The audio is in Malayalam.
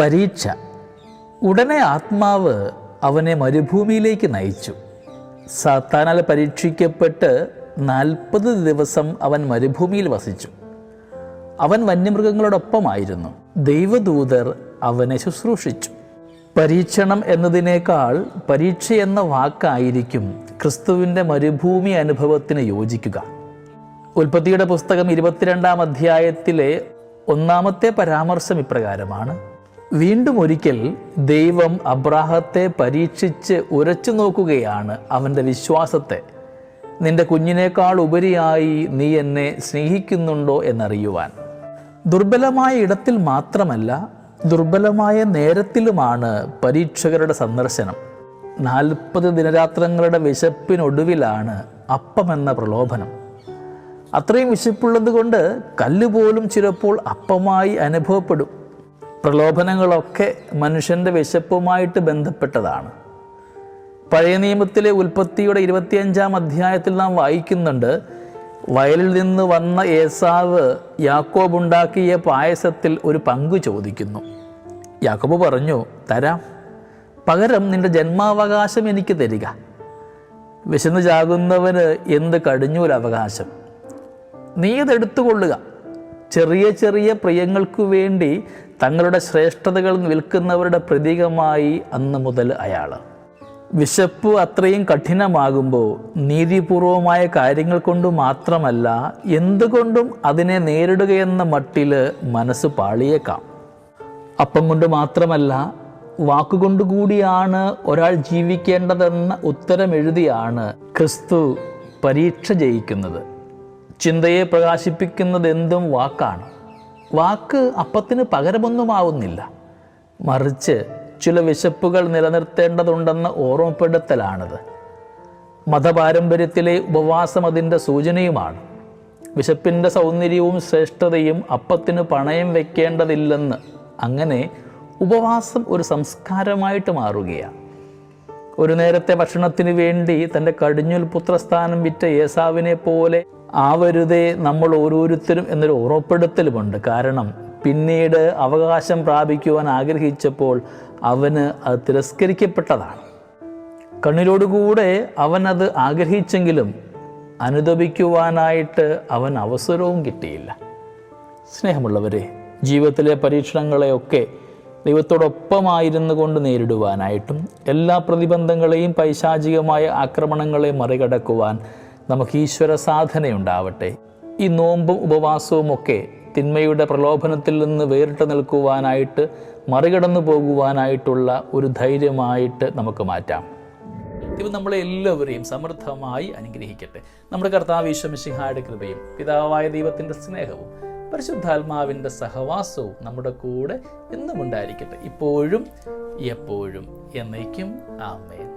പരീക്ഷ. ഉടനെ ആത്മാവ് അവനെ മരുഭൂമിയിലേക്ക് നയിച്ചു. സാത്താനാൽ പരീക്ഷിക്കപ്പെട്ട് 40 ദിവസം അവൻ മരുഭൂമിയിൽ വസിച്ചു. അവൻ വന്യമൃഗങ്ങളോടൊപ്പമായിരുന്നു. ദൈവദൂതർ അവനെ ശുശ്രൂഷിച്ചു. പരീക്ഷണം എന്നതിനേക്കാൾ പരീക്ഷ എന്ന വാക്കായിരിക്കും ക്രിസ്തുവിൻ്റെ മരുഭൂമി അനുഭവത്തിന് യോജിക്കുക. ഉൽപ്പത്തിയുടെ പുസ്തകം 22-ാം അധ്യായത്തിലെ 1-ാമത്തെ പരാമർശം ഇപ്രകാരമാണ്: വീണ്ടും ഒരിക്കൽ ദൈവം അബ്രാഹത്തെ പരീക്ഷിച്ച് ഉരച്ചു നോക്കുകയാണ് അവൻ്റെ വിശ്വാസത്തെ. നിന്റെ കുഞ്ഞിനേക്കാൾ ഉപരിയായി നീ എന്നെ സ്നേഹിക്കുന്നുണ്ടോ എന്നറിയുവാൻ. ദുർബലമായ ഇടത്തിൽ മാത്രമല്ല, ദുർബലമായ നേരത്തിലുമാണ് പരീക്ഷകരുടെ സന്ദർശനം. 40 ദിനരാത്രങ്ങളുടെ വിശപ്പിനൊടുവിലാണ് അപ്പമെന്ന പ്രലോഭനം. അത്രയും വിശപ്പുള്ളത് കൊണ്ട് കല്ലുപോലും ചിലപ്പോൾ അപ്പമായി അനുഭവപ്പെടും. പ്രലോഭനങ്ങളൊക്കെ മനുഷ്യൻ്റെ വിശപ്പുമായിട്ട് ബന്ധപ്പെട്ടതാണ്. പഴയ നിയമത്തിലെ ഉൽപ്പത്തിയുടെ 25-ാം അധ്യായത്തിൽ നാം വായിക്കുന്നുണ്ട്, വയലിൽ നിന്ന് വന്ന ഏസാവ് യാക്കോബ് ഉണ്ടാക്കിയ പായസത്തിൽ ഒരു പങ്കു ചോദിക്കുന്നു. യാക്കോബ് പറഞ്ഞു, തരാം, പകരം നിന്റെ ജന്മാവകാശം എനിക്ക് തരിക. വിശന്ന് ചാകുന്നവന് എന്ത് കടിഞ്ഞൂലവകാശം? നീ ഇതെടുത്തുകൊള്ളുക. ചെറിയ ചെറിയ പ്രിയങ്ങൾക്കു വേണ്ടി തങ്ങളുടെ ശ്രേഷ്ഠതകൾ വിൽക്കുന്നവരുടെ പ്രതീകമായി അന്ന് മുതൽ അയാൾ. വിശപ്പ് അത്രയും കഠിനമാകുമ്പോൾ നീതിപൂർവമായ കാര്യങ്ങൾ കൊണ്ട് മാത്രമല്ല, എന്തുകൊണ്ടും അതിനെ നേരിടുകയെന്ന മട്ടിൽ മനസ്സ് പാളിയേക്കാം. അപ്പം കൊണ്ട് മാത്രമല്ല, വാക്കുകൊണ്ടുകൂടിയാണ് ഒരാൾ ജീവിക്കേണ്ടതെന്ന ഉത്തരമെഴുതിയാണ് ക്രിസ്തു പരീക്ഷ ജയിക്കുന്നത്. ചിന്തയെ പ്രകാശിപ്പിക്കുന്നത് എന്തും വാക്കാണ്. വാക്ക് അപ്പത്തിന് പകരമൊന്നുമാവുന്നില്ല, മറിച്ച് ചില വിശപ്പുകൾ നിലനിർത്തേണ്ടതുണ്ടെന്ന ഓർമ്മപ്പെടുത്തലാണത്. മതപാരമ്പര്യത്തിലെ ഉപവാസം അതിൻ്റെ സൂചനയുമാണ്. വിശപ്പിൻ്റെ സൗന്ദര്യവും ശ്രേഷ്ഠതയും അപ്പത്തിന് പണയം വയ്ക്കേണ്ടതില്ലെന്ന്. അങ്ങനെ ഉപവാസം ഒരു സംസ്കാരമായിട്ട് മാറുകയാണ്. ഒരു നേരത്തെ ഭക്ഷണത്തിന് വേണ്ടി തൻ്റെ കടിഞ്ഞൂൽ പുത്രസ്ഥാനം വിറ്റ ഏസാവിനെ പോലെ ആവരുതേ നമ്മൾ ഓരോരുത്തരും എന്നൊരു ഓർമ്മപ്പെടുത്തലുമുണ്ട്. കാരണം പിന്നീട് അവകാശം പ്രാപിക്കുവാൻ ആഗ്രഹിച്ചപ്പോൾ അവന് അത് തിരസ്കരിക്കപ്പെട്ടതാണ്. കണ്ണിലോടുകൂടെ അവൻ അത് ആഗ്രഹിച്ചെങ്കിലും അനുദപിക്കുവാനായിട്ട് അവൻ അവസരവും കിട്ടിയില്ല. സ്നേഹമുള്ളവരെ, ജീവിതത്തിലെ പരീക്ഷണങ്ങളെയൊക്കെ ദൈവത്തോടൊപ്പമായിരുന്നു കൊണ്ട് നേരിടുവാനായിട്ടും എല്ലാ പ്രതിബന്ധങ്ങളെയും പൈശാചികമായ ആക്രമണങ്ങളെ മറികടക്കുവാൻ നമുക്ക് ഈശ്വര സാധനയുണ്ടാവട്ടെ. ഈ നോമ്പും ഉപവാസവും ഒക്കെ തിന്മയുടെ പ്രലോഭനത്തിൽ നിന്ന് വേറിട്ട് നിൽക്കുവാനായിട്ട്, മറികടന്നു പോകുവാനായിട്ടുള്ള ഒരു ധൈര്യമായിട്ട് നമുക്ക് മാറ്റാം. ദൈവം നമ്മളെ എല്ലാവരെയും സമൃദ്ധമായി അനുഗ്രഹിക്കട്ടെ. നമ്മുടെ കർത്താവ് ഈശോ മിശിഹായുടെ കൃപയും പിതാവായ ദൈവത്തിൻ്റെ സ്നേഹവും പരിശുദ്ധാത്മാവിൻ്റെ സഹവാസവും നമ്മുടെ കൂടെ എന്നും ഉണ്ടായിരിക്കട്ടെ, ഇപ്പോഴും എപ്പോഴും എന്നേക്കും. ആമേൻ.